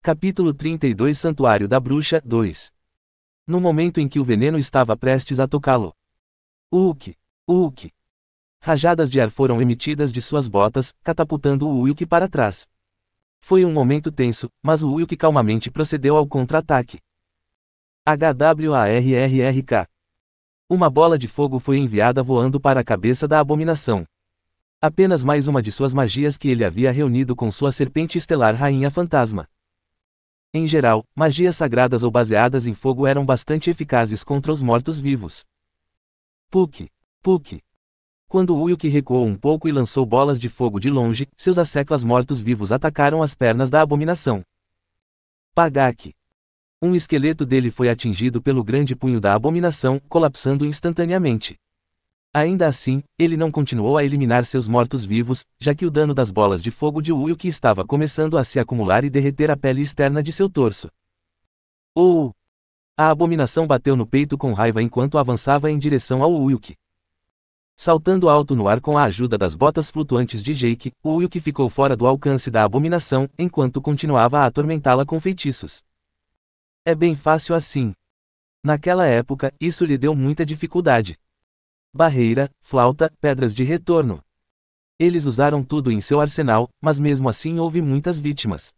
Capítulo 32 Santuário da Bruxa 2. No momento em que o veneno estava prestes a tocá-lo. Ulk! Ulk! Rajadas de ar foram emitidas de suas botas, catapultando o Ulk para trás. Foi um momento tenso, mas o Ulk calmamente procedeu ao contra-ataque. HWARRRK. Uma bola de fogo foi enviada voando para a cabeça da abominação. Apenas mais uma de suas magias que ele havia reunido com sua serpente estelar Rainha Fantasma. Em geral, magias sagradas ou baseadas em fogo eram bastante eficazes contra os mortos-vivos. Puk! Puk! Quando Ulk recuou um pouco e lançou bolas de fogo de longe, seus asseclas mortos-vivos atacaram as pernas da abominação. Pagak! Um esqueleto dele foi atingido pelo grande punho da abominação, colapsando instantaneamente. Ainda assim, ele não continuou a eliminar seus mortos-vivos, já que o dano das bolas de fogo de Ulk estava começando a se acumular e derreter a pele externa de seu torso. Oh! A abominação bateu no peito com raiva enquanto avançava em direção ao Ulk. Saltando alto no ar com a ajuda das botas flutuantes de Jake, o Ulk ficou fora do alcance da abominação, enquanto continuava a atormentá-la com feitiços. É bem fácil assim. Naquela época, isso lhe deu muita dificuldade. Barreira, flauta, pedras de retorno. Eles usaram tudo em seu arsenal, mas mesmo assim houve muitas vítimas.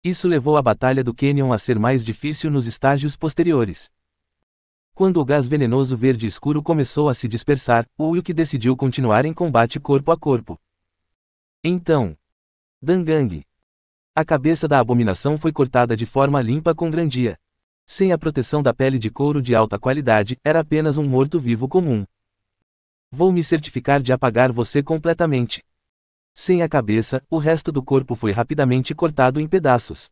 Isso levou a Batalha do Canyon a ser mais difícil nos estágios posteriores. Quando o gás venenoso verde escuro começou a se dispersar, o Ulk decidiu continuar em combate corpo a corpo. Então, Dangang. A cabeça da abominação foi cortada de forma limpa com grandia. Sem a proteção da pele de couro de alta qualidade, era apenas um morto-vivo comum. Vou me certificar de apagar você completamente. Sem a cabeça, o resto do corpo foi rapidamente cortado em pedaços.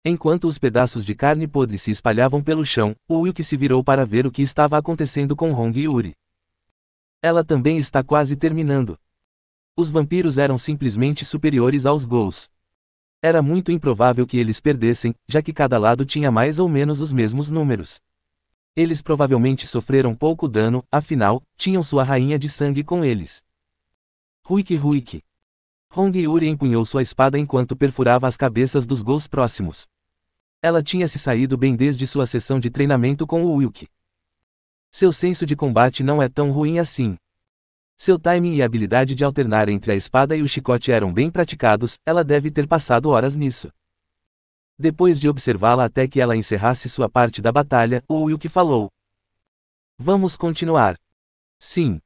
Enquanto os pedaços de carne podre se espalhavam pelo chão, o Ulk se virou para ver o que estava acontecendo com Hong Yuri. Ela também está quase terminando. Os vampiros eram simplesmente superiores aos ghouls. Era muito improvável que eles perdessem, já que cada lado tinha mais ou menos os mesmos números. Eles provavelmente sofreram pouco dano, afinal, tinham sua rainha de sangue com eles. Ruik Ruik. Hong Yuri empunhou sua espada enquanto perfurava as cabeças dos ghouls próximos. Ela tinha se saído bem desde sua sessão de treinamento com o Ulk. Seu senso de combate não é tão ruim assim. Seu timing e habilidade de alternar entre a espada e o chicote eram bem praticados, ela deve ter passado horas nisso. Depois de observá-la até que ela encerrasse sua parte da batalha, o Ulk falou. Vamos continuar. Sim.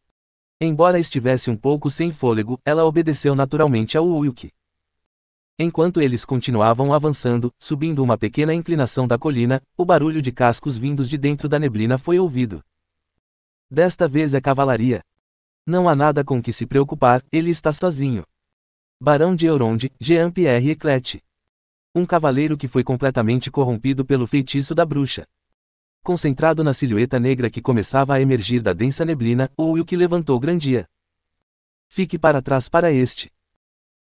Embora estivesse um pouco sem fôlego, ela obedeceu naturalmente ao Ulk. Enquanto eles continuavam avançando, subindo uma pequena inclinação da colina, o barulho de cascos vindos de dentro da neblina foi ouvido. Desta vez é cavalaria. Não há nada com que se preocupar, ele está sozinho. Barão de Elrond, Jean-Pierre Eclet. Um cavaleiro que foi completamente corrompido pelo feitiço da bruxa. Concentrado na silhueta negra que começava a emergir da densa neblina, o Ulk levantou Grandia. Fique para trás para este.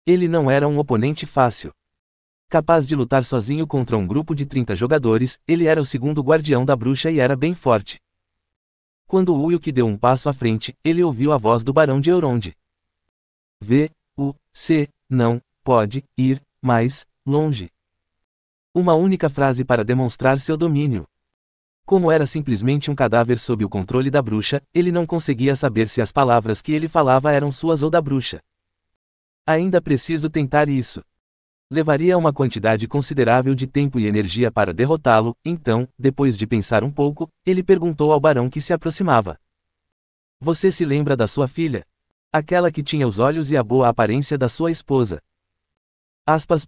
Ele não era um oponente fácil. Capaz de lutar sozinho contra um grupo de 30 jogadores, ele era o segundo guardião da bruxa e era bem forte. Quando o Ulk deu um passo à frente, ele ouviu a voz do Barão de Elrond. V-U-C, não pode ir mais longe. Uma única frase para demonstrar seu domínio. Como era simplesmente um cadáver sob o controle da bruxa, ele não conseguia saber se as palavras que ele falava eram suas ou da bruxa. Ainda preciso tentar isso. Levaria uma quantidade considerável de tempo e energia para derrotá-lo, então, depois de pensar um pouco, ele perguntou ao barão que se aproximava. Você se lembra da sua filha? Aquela que tinha os olhos e a boa aparência da sua esposa. Aspas.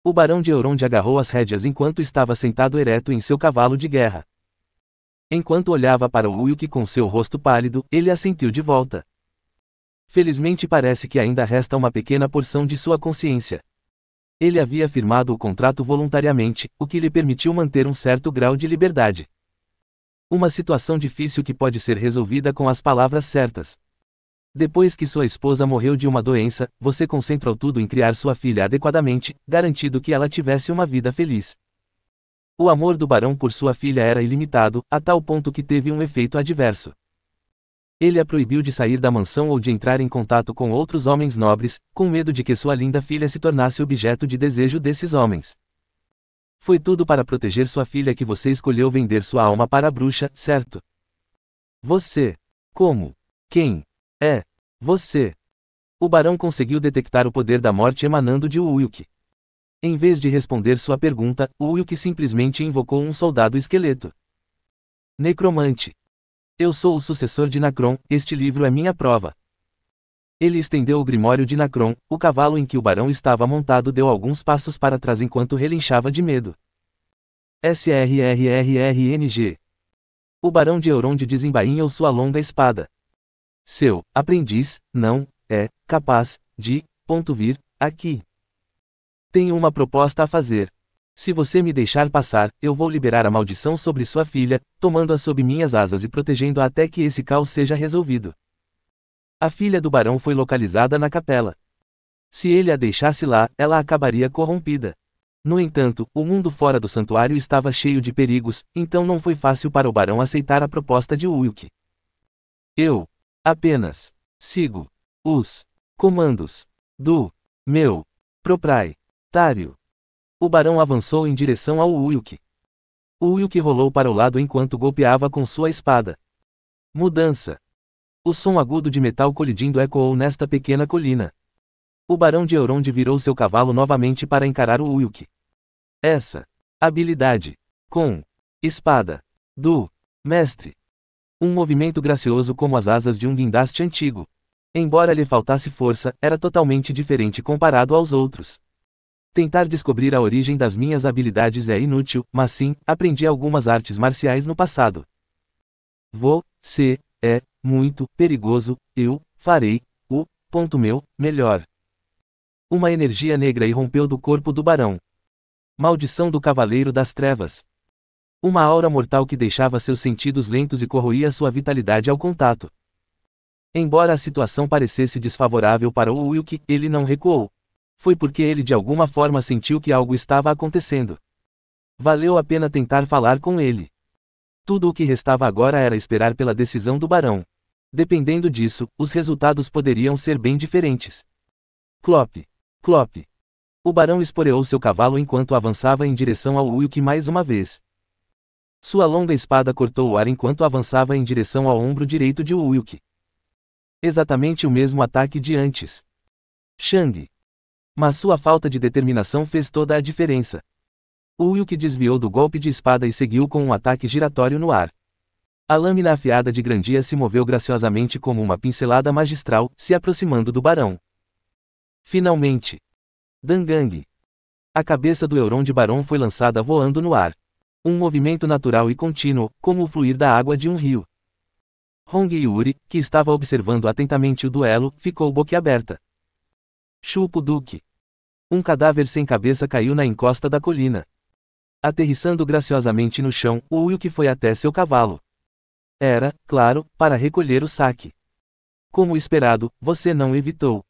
O Barão de Elrond agarrou as rédeas enquanto estava sentado ereto em seu cavalo de guerra. Enquanto olhava para o Ulk com seu rosto pálido, ele assentiu de volta. Felizmente parece que ainda resta uma pequena porção de sua consciência. Ele havia firmado o contrato voluntariamente, o que lhe permitiu manter um certo grau de liberdade. Uma situação difícil que pode ser resolvida com as palavras certas. Depois que sua esposa morreu de uma doença, você concentrou tudo em criar sua filha adequadamente, garantindo que ela tivesse uma vida feliz. O amor do barão por sua filha era ilimitado, a tal ponto que teve um efeito adverso. Ele a proibiu de sair da mansão ou de entrar em contato com outros homens nobres, com medo de que sua linda filha se tornasse objeto de desejo desses homens. Foi tudo para proteger sua filha que você escolheu vender sua alma para a bruxa, certo? Você. Como? Quem? É. Você. O barão conseguiu detectar o poder da morte emanando de Ulk. Em vez de responder sua pergunta, Ulk simplesmente invocou um soldado esqueleto. Necromante. Eu sou o sucessor de Nacron, este livro é minha prova. Ele estendeu o grimório de Nacron, o cavalo em que o barão estava montado deu alguns passos para trás enquanto relinchava de medo. SRRRRNG. O barão de Elrond desembainhou sua longa espada. Seu aprendiz não é capaz de vir aqui. Tenho uma proposta a fazer. Se você me deixar passar, eu vou liberar a maldição sobre sua filha, tomando-a sob minhas asas e protegendo-a até que esse caos seja resolvido. A filha do barão foi localizada na capela. Se ele a deixasse lá, ela acabaria corrompida. No entanto, o mundo fora do santuário estava cheio de perigos, então não foi fácil para o barão aceitar a proposta de Ulk. Eu apenas sigo os comandos do meu proprietário. O barão avançou em direção ao Ulk. O Ulk rolou para o lado enquanto golpeava com sua espada. Mudança. O som agudo de metal colidindo ecoou nesta pequena colina. O barão de Elrond virou seu cavalo novamente para encarar o Ulk. Essa habilidade com espada do mestre. Um movimento gracioso como as asas de um guindaste antigo. Embora lhe faltasse força, era totalmente diferente comparado aos outros. Tentar descobrir a origem das minhas habilidades é inútil, mas sim, aprendi algumas artes marciais no passado. Você é muito perigoso, eu farei o meu melhor. Uma energia negra irrompeu do corpo do barão. Maldição do Cavaleiro das Trevas. Uma aura mortal que deixava seus sentidos lentos e corroía sua vitalidade ao contato. Embora a situação parecesse desfavorável para o Ulk, ele não recuou. Foi porque ele de alguma forma sentiu que algo estava acontecendo. Valeu a pena tentar falar com ele. Tudo o que restava agora era esperar pela decisão do barão. Dependendo disso, os resultados poderiam ser bem diferentes. Clop. Clop. O barão esporeou seu cavalo enquanto avançava em direção ao Ulk mais uma vez. Sua longa espada cortou o ar enquanto avançava em direção ao ombro direito de Ulk. Exatamente o mesmo ataque de antes. Shang. Mas sua falta de determinação fez toda a diferença. Ulk desviou do golpe de espada e seguiu com um ataque giratório no ar. A lâmina afiada de Grandia se moveu graciosamente como uma pincelada magistral, se aproximando do barão. Finalmente. Dangang. A cabeça do Elrond Barão foi lançada voando no ar. Um movimento natural e contínuo, como o fluir da água de um rio. Hong Yuri, que estava observando atentamente o duelo, ficou boquiaberta. Chupo-duque. Um cadáver sem cabeça caiu na encosta da colina. Aterrissando graciosamente no chão, o Ulk foi até seu cavalo. Era, claro, para recolher o saque. Como esperado, você não evitou.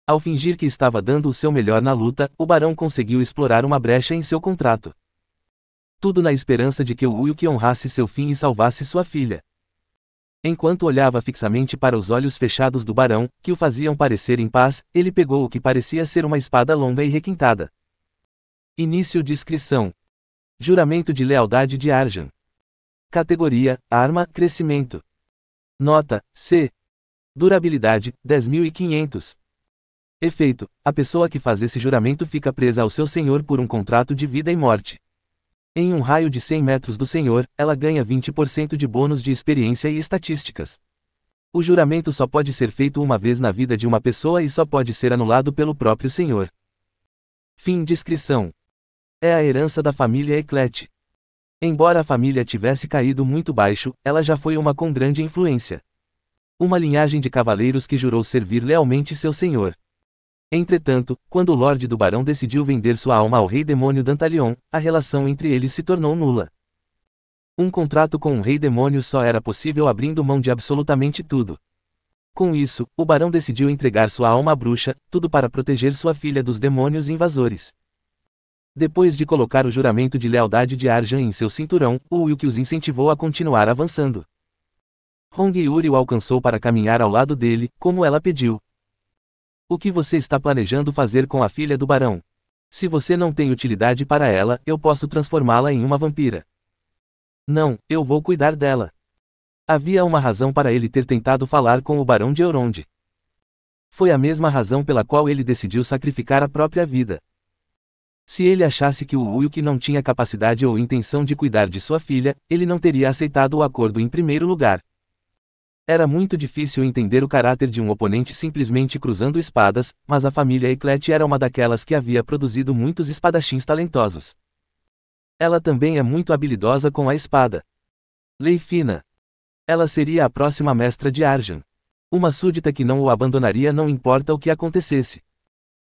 Ao fingir que estava dando o seu melhor na luta, o barão conseguiu explorar uma brecha em seu contrato. Tudo na esperança de que o Ulk honrasse seu fim e salvasse sua filha. Enquanto olhava fixamente para os olhos fechados do barão, que o faziam parecer em paz, ele pegou o que parecia ser uma espada longa e requintada. Início de inscrição. Juramento de lealdade de Arjan. Categoria: Arma, Crescimento. Nota: C. Durabilidade: 10.500. Efeito: a pessoa que faz esse juramento fica presa ao seu senhor por um contrato de vida e morte. Em um raio de 100 metros do senhor, ela ganha 20% de bônus de experiência e estatísticas. O juramento só pode ser feito uma vez na vida de uma pessoa e só pode ser anulado pelo próprio senhor. Fim de inscrição. É a herança da família Eclet. Embora a família tivesse caído muito baixo, ela já foi uma com grande influência. Uma linhagem de cavaleiros que jurou servir lealmente seu senhor. Entretanto, quando o Lorde do Barão decidiu vender sua alma ao Rei Demônio Dantalion, a relação entre eles se tornou nula. Um contrato com um Rei Demônio só era possível abrindo mão de absolutamente tudo. Com isso, o Barão decidiu entregar sua alma à bruxa, tudo para proteger sua filha dos demônios invasores. Depois de colocar o juramento de lealdade de Arjan em seu cinturão, o Ulk os incentivou a continuar avançando. Hong Yuri o alcançou para caminhar ao lado dele, como ela pediu. O que você está planejando fazer com a filha do barão? Se você não tem utilidade para ela, eu posso transformá-la em uma vampira. Não, eu vou cuidar dela. Havia uma razão para ele ter tentado falar com o barão de Elrond. Foi a mesma razão pela qual ele decidiu sacrificar a própria vida. Se ele achasse que o Ulk não tinha capacidade ou intenção de cuidar de sua filha, ele não teria aceitado o acordo em primeiro lugar. Era muito difícil entender o caráter de um oponente simplesmente cruzando espadas, mas a família Eclet era uma daquelas que havia produzido muitos espadachins talentosos. Ela também é muito habilidosa com a espada. Leifina. Ela seria a próxima mestra de Arjan. Uma súdita que não o abandonaria não importa o que acontecesse.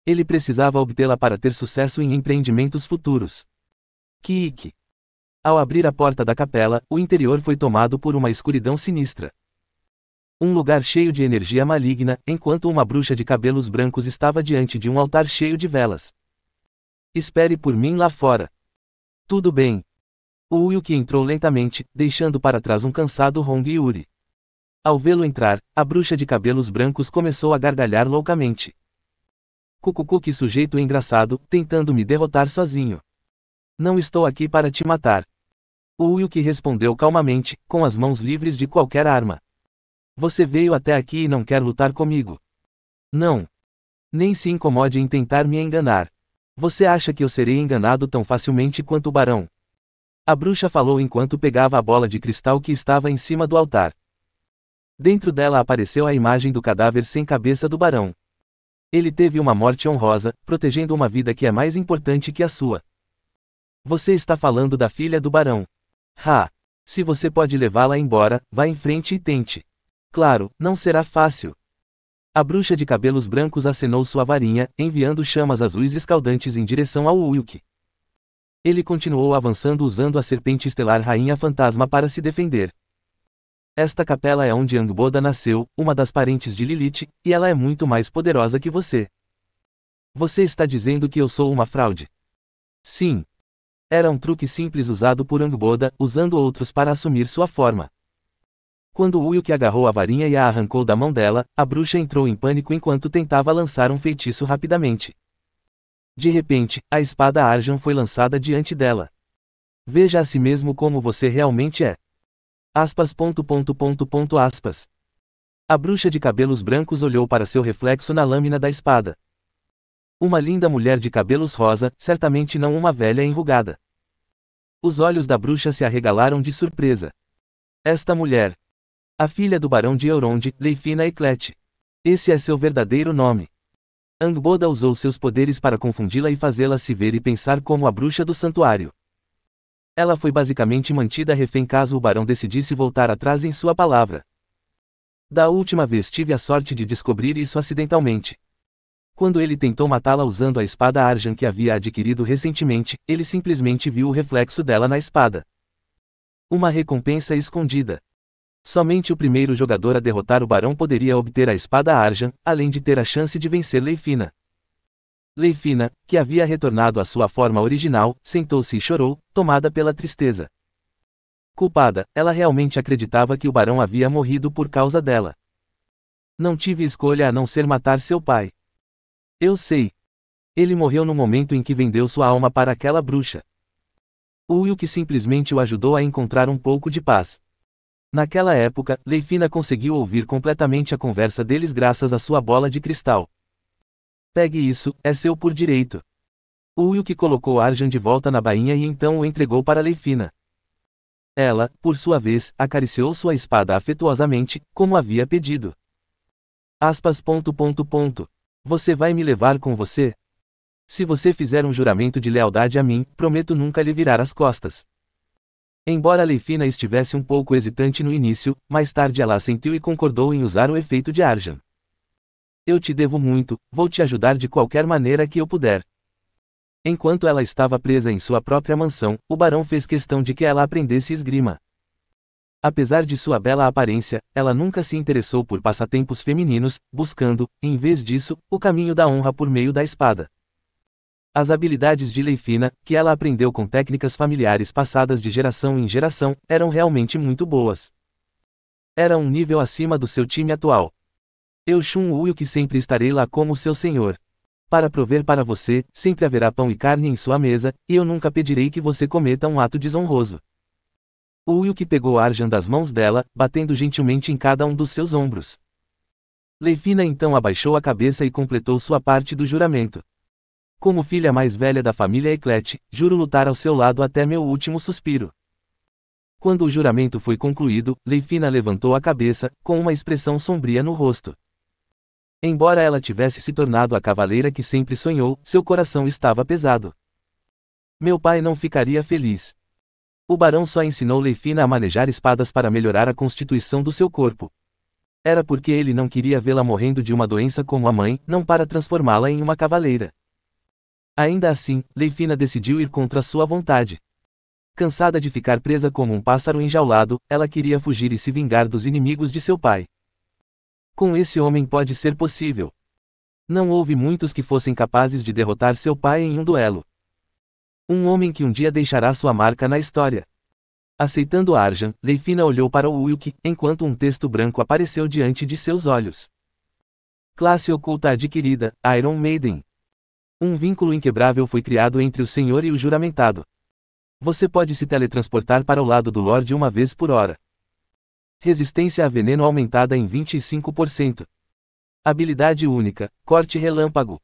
Ele precisava obtê-la para ter sucesso em empreendimentos futuros. Kiik. Ao abrir a porta da capela, o interior foi tomado por uma escuridão sinistra. Um lugar cheio de energia maligna, enquanto uma bruxa de cabelos brancos estava diante de um altar cheio de velas. Espere por mim lá fora. Tudo bem. O Ulk entrou lentamente, deixando para trás um cansado Hong Yuri. Ao vê-lo entrar, a bruxa de cabelos brancos começou a gargalhar loucamente. Cucucu, que sujeito engraçado, tentando me derrotar sozinho. Não estou aqui para te matar. O Ulk respondeu calmamente, com as mãos livres de qualquer arma. Você veio até aqui e não quer lutar comigo. Não. Nem se incomode em tentar me enganar. Você acha que eu serei enganado tão facilmente quanto o barão? A bruxa falou enquanto pegava a bola de cristal que estava em cima do altar. Dentro dela apareceu a imagem do cadáver sem cabeça do barão. Ele teve uma morte honrosa, protegendo uma vida que é mais importante que a sua. Você está falando da filha do barão. Se você pode levá-la embora, vá em frente e tente. Claro, não será fácil. A bruxa de cabelos brancos acenou sua varinha, enviando chamas azuis escaldantes em direção ao Ulk. Ele continuou avançando usando a serpente estelar Rainha Fantasma para se defender. Esta capela é onde Angbodha nasceu, uma das parentes de Lilith, e ela é muito mais poderosa que você. Você está dizendo que eu sou uma fraude? Sim. Era um truque simples usado por Angbodha, usando outros para assumir sua forma. Quando Ulk agarrou a varinha e a arrancou da mão dela, a bruxa entrou em pânico enquanto tentava lançar um feitiço rapidamente. De repente, a espada Arjan foi lançada diante dela. Veja a si mesmo como você realmente é. Aspas. A bruxa de cabelos brancos olhou para seu reflexo na lâmina da espada. Uma linda mulher de cabelos rosa, certamente não uma velha enrugada. Os olhos da bruxa se arregalaram de surpresa. Esta mulher. A filha do barão de Elrond, Leifina Eclet. Esse é seu verdadeiro nome. Angbodha usou seus poderes para confundi-la e fazê-la se ver e pensar como a bruxa do santuário. Ela foi basicamente mantida refém caso o barão decidisse voltar atrás em sua palavra. Da última vez tive a sorte de descobrir isso acidentalmente. Quando ele tentou matá-la usando a espada Arjan que havia adquirido recentemente, ele simplesmente viu o reflexo dela na espada. Uma recompensa escondida. Somente o primeiro jogador a derrotar o barão poderia obter a espada Arjan, além de ter a chance de vencer Leifina. Leifina, que havia retornado à sua forma original, sentou-se e chorou, tomada pela tristeza. Culpada, ela realmente acreditava que o barão havia morrido por causa dela. Não tive escolha a não ser matar seu pai. Eu sei. Ele morreu no momento em que vendeu sua alma para aquela bruxa. O Ulk simplesmente o ajudou a encontrar um pouco de paz. Naquela época, Leifina conseguiu ouvir completamente a conversa deles graças à sua bola de cristal. Pegue isso, é seu por direito. O Ulk colocou Arjan de volta na bainha e então o entregou para Leifina. Ela, por sua vez, acariciou sua espada afetuosamente, como havia pedido. Aspas. Você vai me levar com você? Se você fizer um juramento de lealdade a mim, prometo nunca lhe virar as costas. Embora Leifina estivesse um pouco hesitante no início, mais tarde ela assentiu e concordou em usar o efeito de Arjan. Eu te devo muito, vou te ajudar de qualquer maneira que eu puder. Enquanto ela estava presa em sua própria mansão, o barão fez questão de que ela aprendesse esgrima. Apesar de sua bela aparência, ela nunca se interessou por passatempos femininos, buscando, em vez disso, o caminho da honra por meio da espada. As habilidades de Leifina, que ela aprendeu com técnicas familiares passadas de geração em geração, eram realmente muito boas. Era um nível acima do seu time atual. Eu Shun Wukong sempre estarei lá como seu senhor. Para prover para você, sempre haverá pão e carne em sua mesa, e eu nunca pedirei que você cometa um ato desonroso. Wukong pegou Arjan das mãos dela, batendo gentilmente em cada um dos seus ombros. Leifina então abaixou a cabeça e completou sua parte do juramento. Como filha mais velha da família Eclet, juro lutar ao seu lado até meu último suspiro. Quando o juramento foi concluído, Leifina levantou a cabeça, com uma expressão sombria no rosto. Embora ela tivesse se tornado a cavaleira que sempre sonhou, seu coração estava pesado. Meu pai não ficaria feliz. O barão só ensinou Leifina a manejar espadas para melhorar a constituição do seu corpo. Era porque ele não queria vê-la morrendo de uma doença como a mãe, não para transformá-la em uma cavaleira. Ainda assim, Leifina decidiu ir contra sua vontade. Cansada de ficar presa como um pássaro enjaulado, ela queria fugir e se vingar dos inimigos de seu pai. Com esse homem pode ser possível. Não houve muitos que fossem capazes de derrotar seu pai em um duelo. Um homem que um dia deixará sua marca na história. Aceitando Arjan, Leifina olhou para o Wukong, enquanto um texto branco apareceu diante de seus olhos. Classe oculta adquirida, Iron Maiden. Um vínculo inquebrável foi criado entre o Senhor e o juramentado. Você pode se teletransportar para o lado do Lorde uma vez por hora. Resistência a veneno aumentada em 25%. Habilidade única, corte relâmpago.